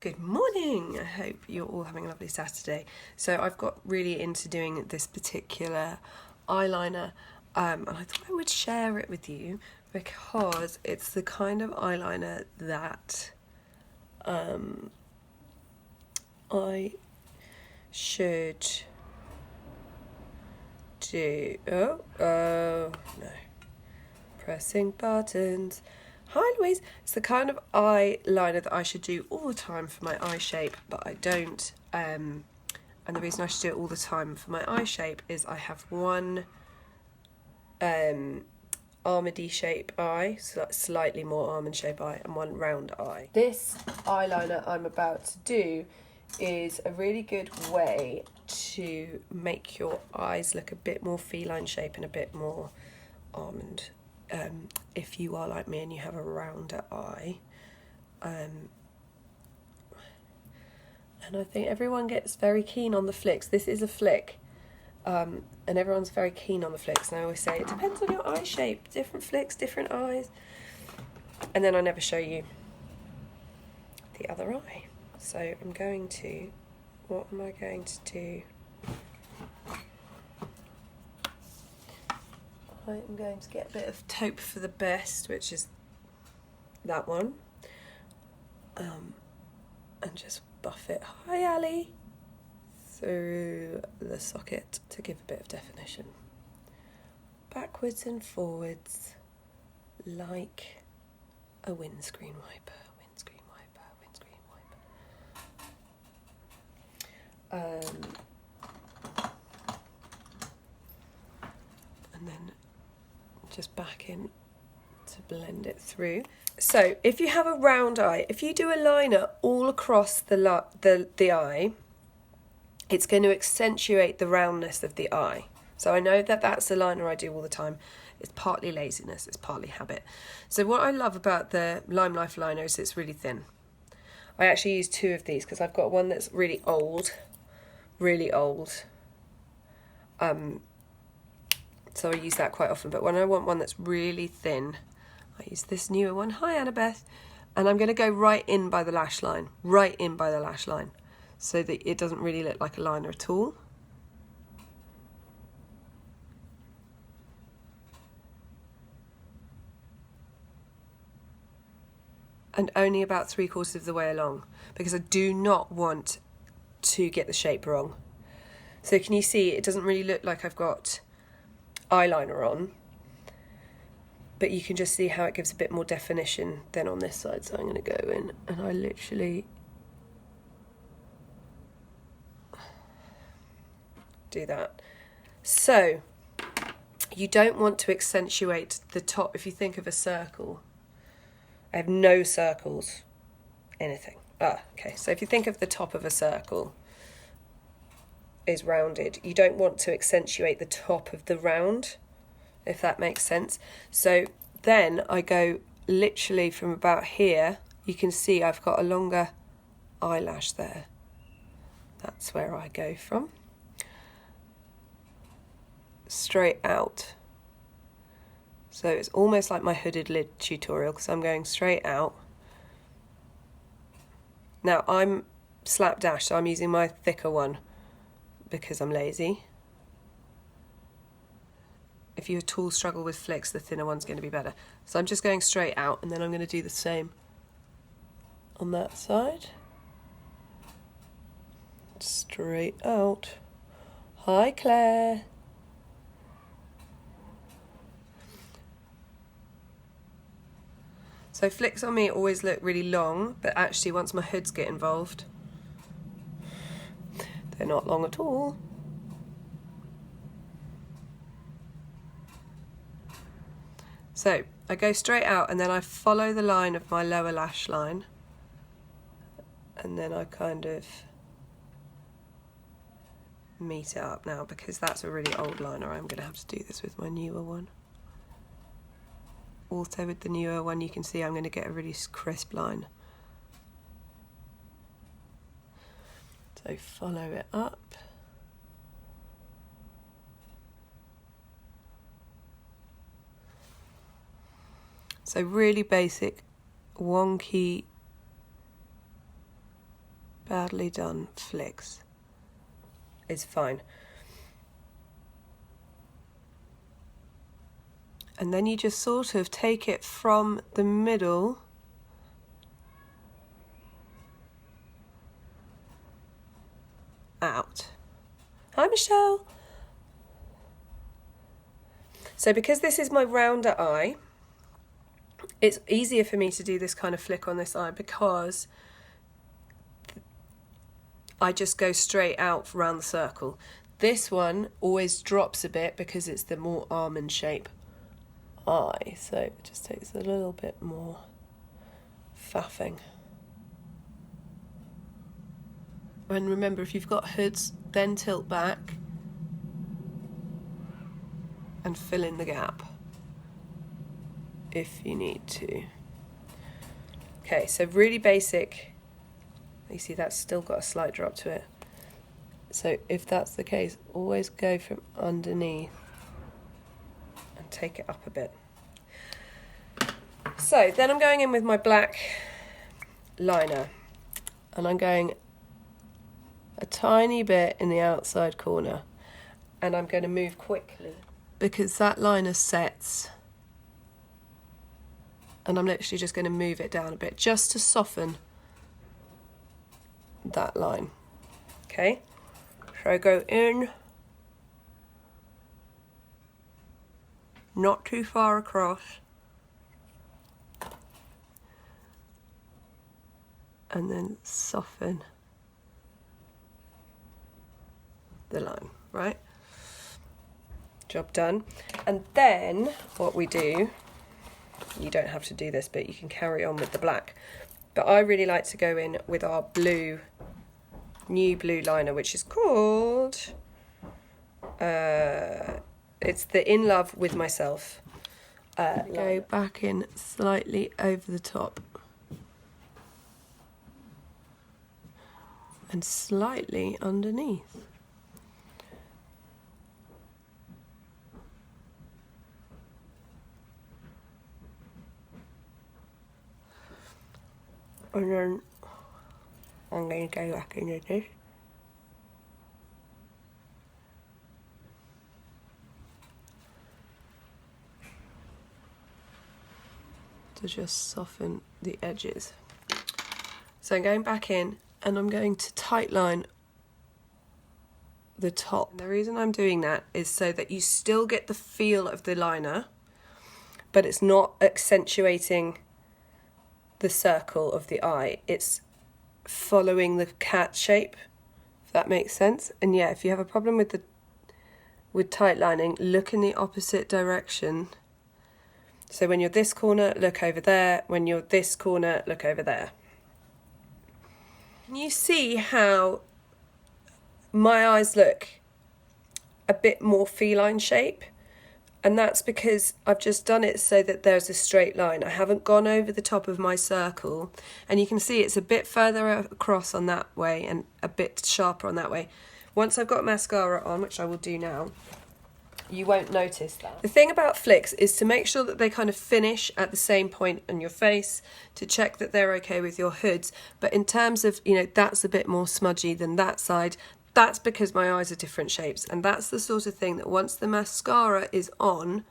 Good morning! I hope you're all having a lovely Saturday. So I've got really into doing this particular eyeliner and I thought I would share it with you because it's the kind of eyeliner that I should do. Oh no. Pressing buttons. Hi Louise! It's the kind of eyeliner that I should do all the time for my eye shape, but I don't. And the reason I should do it all the time for my eye shape is I have one almondy shape eye, so that's slightly more almond shape eye, and one round eye. This eyeliner I'm about to do is a really good way to make your eyes look a bit more feline shape and a bit more almond. If you are like me and you have a rounder eye, and I think everyone gets very keen on the flicks. This is a flick, and everyone's very keen on the flicks, and I always say it depends on your eye shape, different flicks, different eyes, and then I never show you the other eye. So I'm going to, what am I going to do? I'm going to get a bit of taupe for the best, which is that one, and just buff it, hi Ali, through the socket to give a bit of definition. Backwards and forwards, like a windscreen wiper, windscreen wiper, windscreen wiper. And then just back in to blend it through. So if you have a round eye, if you do a liner all across the eye, it's going to accentuate the roundness of the eye. So I know that that's the liner I do all the time. It's partly laziness, it's partly habit. So what I love about the Lime Life liner is it's really thin. I actually use two of these because I've got one that's really old. So I use that quite often, but when I want one that's really thin, I use this newer one. Hi Annabeth. And I'm going to go right in by the lash line, so that it doesn't really look like a liner at all. And only about 3/4 of the way along, because I do not want to get the shape wrong. So can you see, it doesn't really look like I've got eyeliner on, but you can just see how it gives a bit more definition than on this side. So I'm going to go in and I literally do that. So you don't want to accentuate the top. If you think of a circle, I have no circles, anything. Okay, so if you think of the top of a circle is rounded, you don't want to accentuate the top of the round, if that makes sense. So then I go literally from about here, you can see I've got a longer eyelash there. That's where I go from. Straight out. So it's almost like my hooded lid tutorial because I'm going straight out. Now I'm slapdash, so I'm using my thicker one because I'm lazy. If you at all struggle with flicks, the thinner one's going to be better. So I'm just going straight out, and then I'm going to do the same on that side. Straight out. Hi Claire. So flicks on me always look really long, but actually once my hoods get involved, they're not long at all. So I go straight out and then I follow the line of my lower lash line, and then I kind of meet it up now because that's a really old liner. I'm going to have to do this with my newer one. Also with the newer one you can see I'm going to get a really crisp line. So follow it up. So really basic, wonky badly done flicks is fine. And then you just sort of take it from the middle out. Hi, Michelle. So because this is my rounder eye, it's easier for me to do this kind of flick on this eye because I just go straight out around the circle. This one always drops a bit because it's the more almond shape eye, so it just takes a little bit more faffing. And remember, if you've got hoods, then tilt back and fill in the gap if you need to. Okay, so really basic. You see that's still got a slight drop to it. So if that's the case, always go from underneath and take it up a bit. So then I'm going in with my black liner, and I'm going a tiny bit in the outside corner, and I'm going to move quickly because that liner sets, and I'm literally just going to move it down a bit just to soften that line. Okay, so I go in, not too far across, and then soften the line, right? Job done. And then what we do, you don't have to do this, but you can carry on with the black. But I really like to go in with our new blue liner, which is called, it's the In Love With Myself. Go back in slightly over the top and slightly underneath. And then I'm going to go back into this. To just soften the edges. So I'm going back in and I'm going to tightline the top. And the reason I'm doing that is so that you still get the feel of the liner, but it's not accentuating the circle of the eye. It's following the cat shape, if that makes sense. And yeah, if you have a problem with tight lining, look in the opposite direction. So when you're this corner, look over there. When you're this corner, look over there. Can you see how my eyes look a bit more feline shape? And that's because I've just done it so that there's a straight line. I haven't gone over the top of my circle. And you can see it's a bit further across on that way and a bit sharper on that way. Once I've got mascara on, which I will do now, you won't notice that. The thing about flicks is to make sure that they kind of finish at the same point on your face, to check that they're okay with your hoods. But in terms of, that's a bit more smudgy than that side, that's because my eyes are different shapes, and that's the sort of thing that once the mascara is on,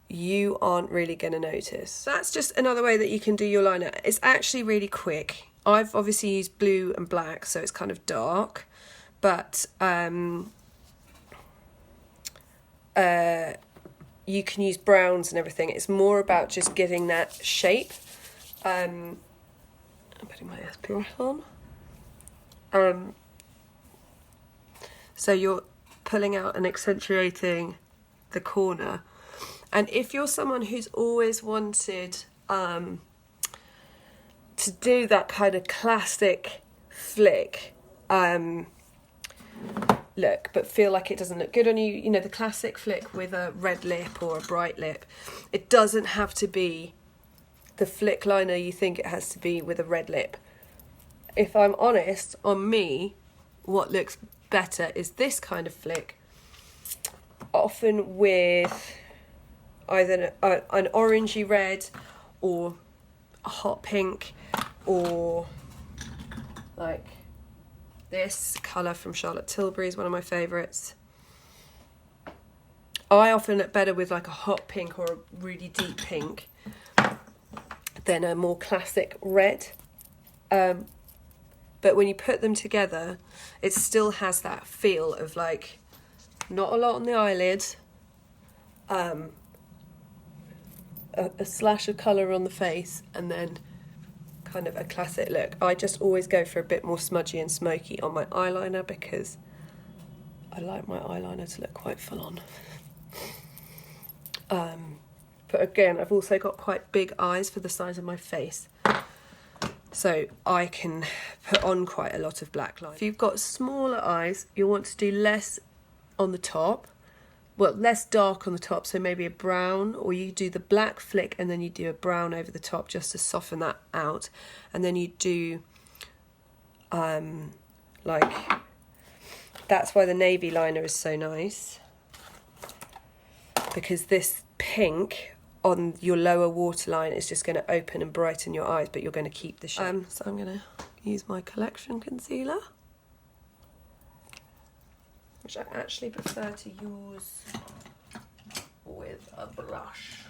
you aren't really going to notice. That's just another way that you can do your liner. It's actually really quick. I've obviously used blue and black, so it's kind of dark, but you can use browns and everything. It's more about just giving that shape. I'm putting my SPF on. So you're pulling out and accentuating the corner. And if you're someone who's always wanted to do that kind of classic flick look, but feel like it doesn't look good on you, the classic flick with a red lip or a bright lip, it doesn't have to be the flick liner you think it has to be with a red lip. If I'm honest, on me, what looks better is this kind of flick, often with either an orangey red or a hot pink, or like This colour from Charlotte Tilbury is one of my favourites. I often look better with like a hot pink or a really deep pink than a more classic red. But when you put them together, it still has that feel of like not a lot on the eyelid, a slash of colour on the face, and then kind of a classic look. I just always go for a bit more smudgy and smoky on my eyeliner because I like my eyeliner to look quite full on. But again, I've also got quite big eyes for the size of my face, so I can put on quite a lot of black line. If you've got smaller eyes, you'll want to do less on the top, well, less dark on the top, so maybe a brown, or you do the black flick and then you do a brown over the top just to soften that out, and then you do like, that's why the navy liner is so nice, because this pink on your lower waterline is just going to open and brighten your eyes, but you're going to keep the shape. So I'm going to use my Collection concealer, which I actually prefer to use with a brush.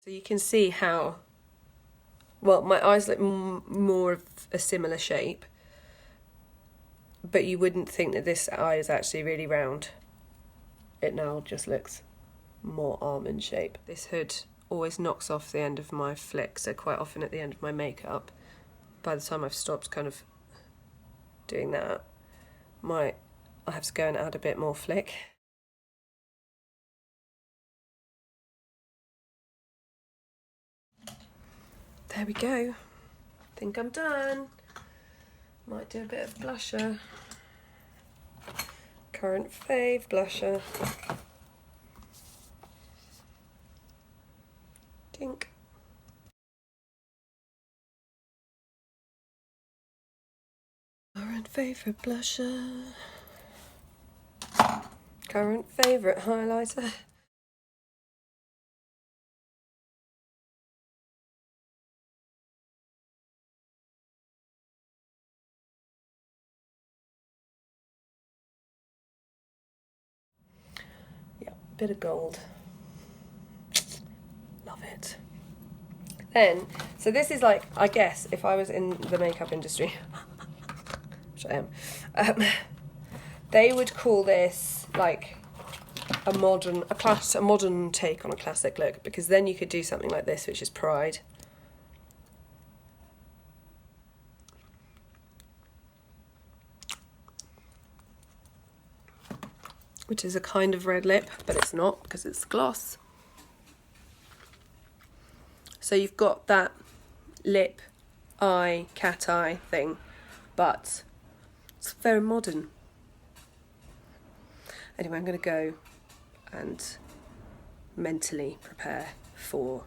So you can see how, well, my eyes look more of a similar shape, but you wouldn't think that this eye is actually really round. It now just looks more almond shape. This hood always knocks off the end of my flick, so quite often at the end of my makeup, by the time I've stopped kind of doing that, I have to go and add a bit more flick. There we go. Think I'm done. Might do a bit of blusher. Current fave blusher. Dink. Current favourite blusher. Current favourite highlighter. Bit of gold. Love it. Then, so this is like, I guess, if I was in the makeup industry, which I am, they would call this like a modern take on a classic look, because then you could do something like this, which is Pride. Which is a kind of red lip, but it's not because it's gloss. So you've got that lip, eye, cat eye thing, but it's very modern. Anyway, I'm going to go and mentally prepare for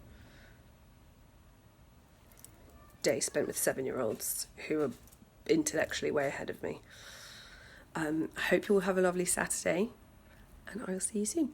day spent with 7-year-olds who are intellectually way ahead of me. I hope you all have a lovely Saturday, and I will see you soon.